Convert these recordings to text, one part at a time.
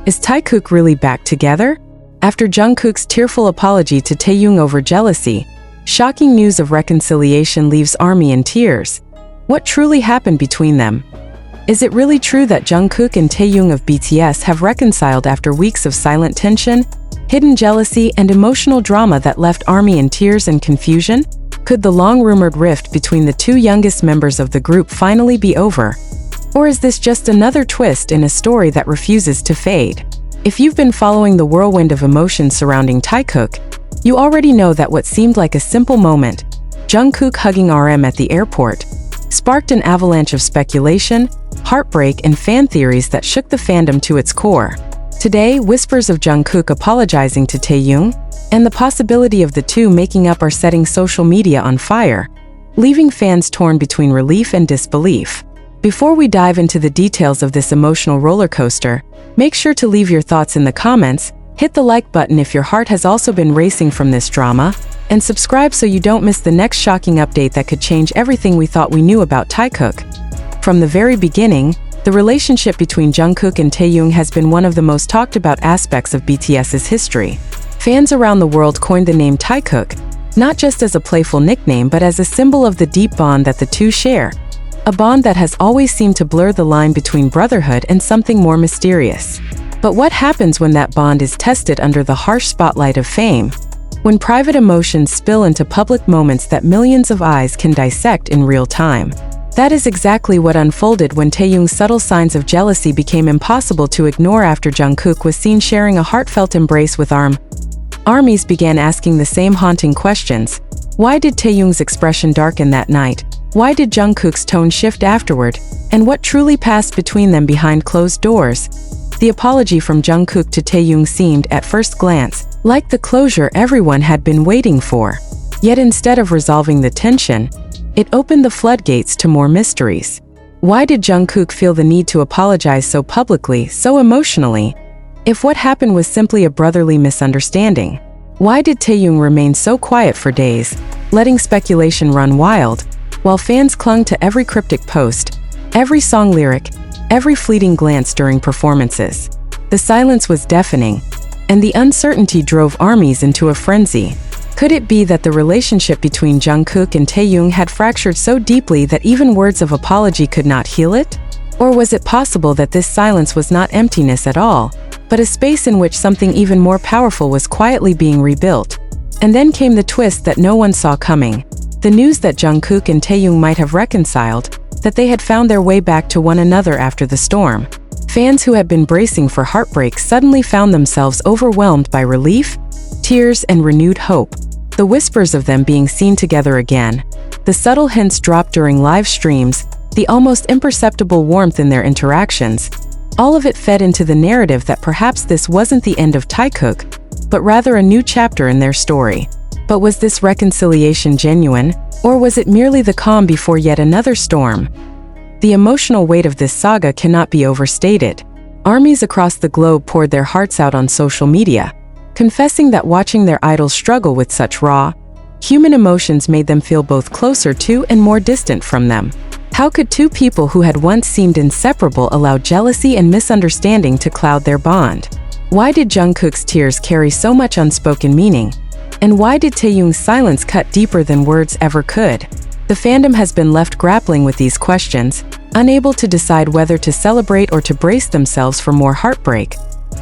Is Taekook really back together? After Jungkook's tearful apology to Taehyung over jealousy, shocking news of reconciliation leaves ARMY in tears. What truly happened between them? Is it really true that Jungkook and Taehyung of BTS have reconciled after weeks of silent tension, hidden jealousy, and emotional drama that left ARMY in tears and confusion? Could the long-rumored rift between the two youngest members of the group finally be over? Or is this just another twist in a story that refuses to fade? If you've been following the whirlwind of emotions surrounding Taekook, you already know that what seemed like a simple moment, Jungkook hugging RM at the airport, sparked an avalanche of speculation, heartbreak, and fan theories that shook the fandom to its core. Today, whispers of Jungkook apologizing to Taehyung and the possibility of the two making up are setting social media on fire, leaving fans torn between relief and disbelief. Before we dive into the details of this emotional roller coaster, make sure to leave your thoughts in the comments, hit the like button if your heart has also been racing from this drama, and subscribe so you don't miss the next shocking update that could change everything we thought we knew about Taekook. From the very beginning, the relationship between Jungkook and Taehyung has been one of the most talked about aspects of BTS's history. Fans around the world coined the name Taekook, not just as a playful nickname but as a symbol of the deep bond that the two share. A bond that has always seemed to blur the line between brotherhood and something more mysterious. But what happens when that bond is tested under the harsh spotlight of fame? When private emotions spill into public moments that millions of eyes can dissect in real time. That is exactly what unfolded when Taehyung's subtle signs of jealousy became impossible to ignore after Jungkook was seen sharing a heartfelt embrace with ARMYs began asking the same haunting questions. Why did Taehyung's expression darken that night? Why did Jungkook's tone shift afterward? And what truly passed between them behind closed doors? The apology from Jungkook to Taehyung seemed, at first glance, like the closure everyone had been waiting for. Yet instead of resolving the tension, it opened the floodgates to more mysteries. Why did Jungkook feel the need to apologize so publicly, so emotionally? If what happened was simply a brotherly misunderstanding, why did Taehyung remain so quiet for days, letting speculation run wild, while fans clung to every cryptic post, every song lyric, every fleeting glance during performances? The silence was deafening, and the uncertainty drove ARMYs into a frenzy. Could it be that the relationship between Jungkook and Taehyung had fractured so deeply that even words of apology could not heal it? Or was it possible that this silence was not emptiness at all, but a space in which something even more powerful was quietly being rebuilt? And then came the twist that no one saw coming. The news that Jungkook and Taehyung might have reconciled, that they had found their way back to one another after the storm. Fans who had been bracing for heartbreak suddenly found themselves overwhelmed by relief, tears, and renewed hope. The whispers of them being seen together again, the subtle hints dropped during live streams, the almost imperceptible warmth in their interactions, all of it fed into the narrative that perhaps this wasn't the end of Taekook, but rather a new chapter in their story. But was this reconciliation genuine, or was it merely the calm before yet another storm? The emotional weight of this saga cannot be overstated. ARMYs across the globe poured their hearts out on social media, confessing that watching their idols struggle with such raw, human emotions made them feel both closer to and more distant from them. How could two people who had once seemed inseparable allow jealousy and misunderstanding to cloud their bond? Why did Jungkook's tears carry so much unspoken meaning? And why did Taehyung's silence cut deeper than words ever could? The fandom has been left grappling with these questions, unable to decide whether to celebrate or to brace themselves for more heartbreak.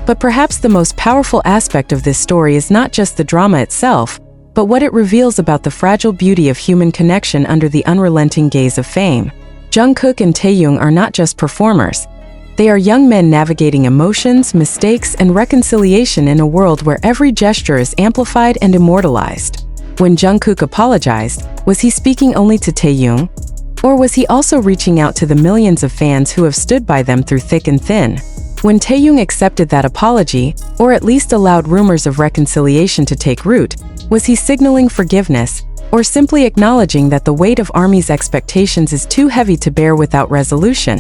But perhaps the most powerful aspect of this story is not just the drama itself, but what it reveals about the fragile beauty of human connection under the unrelenting gaze of fame. Jungkook and Taehyung are not just performers. They are young men navigating emotions, mistakes, and reconciliation in a world where every gesture is amplified and immortalized. When Jungkook apologized, was he speaking only to Taehyung? Or was he also reaching out to the millions of fans who have stood by them through thick and thin? When Taehyung accepted that apology, or at least allowed rumors of reconciliation to take root, was he signaling forgiveness, or simply acknowledging that the weight of ARMY's expectations is too heavy to bear without resolution?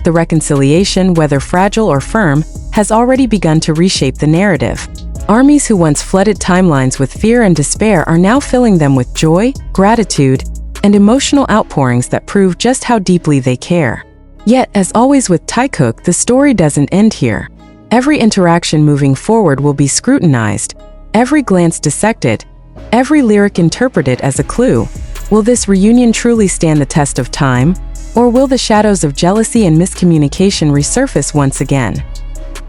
The reconciliation, whether fragile or firm, has already begun to reshape the narrative. ARMYs who once flooded timelines with fear and despair are now filling them with joy, gratitude, and emotional outpourings that prove just how deeply they care. Yet, as always with Taekook, the story doesn't end here. Every interaction moving forward will be scrutinized, every glance dissected, every lyric interpreted as a clue. Will this reunion truly stand the test of time? Or will the shadows of jealousy and miscommunication resurface once again?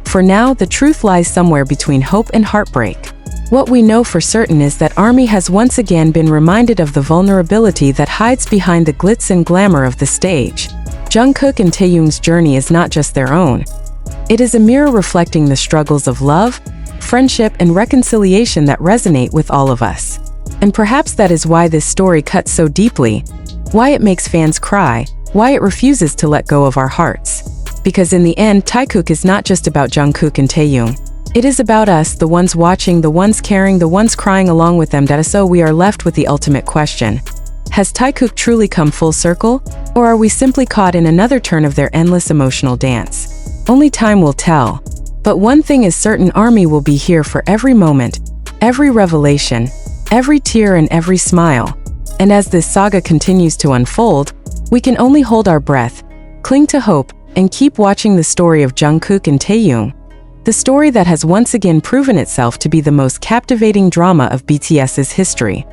For now, the truth lies somewhere between hope and heartbreak. What we know for certain is that ARMY has once again been reminded of the vulnerability that hides behind the glitz and glamour of the stage. Jungkook and Taehyung's journey is not just their own. It is a mirror reflecting the struggles of love, friendship, and reconciliation that resonate with all of us. And perhaps that is why this story cuts so deeply, why it makes fans cry, why it refuses to let go of our hearts. Because in the end, Taekook is not just about Jungkook and Taehyung. It is about us, the ones watching, the ones caring, the ones crying along with them. So we are left with the ultimate question. Has Taekook truly come full circle? Or are we simply caught in another turn of their endless emotional dance? Only time will tell. But one thing is certain, ARMY will be here for every moment, every revelation, every tear and every smile. And as this saga continues to unfold, we can only hold our breath, cling to hope, and keep watching the story of Jungkook and Taehyung. The story that has once again proven itself to be the most captivating drama of BTS's history.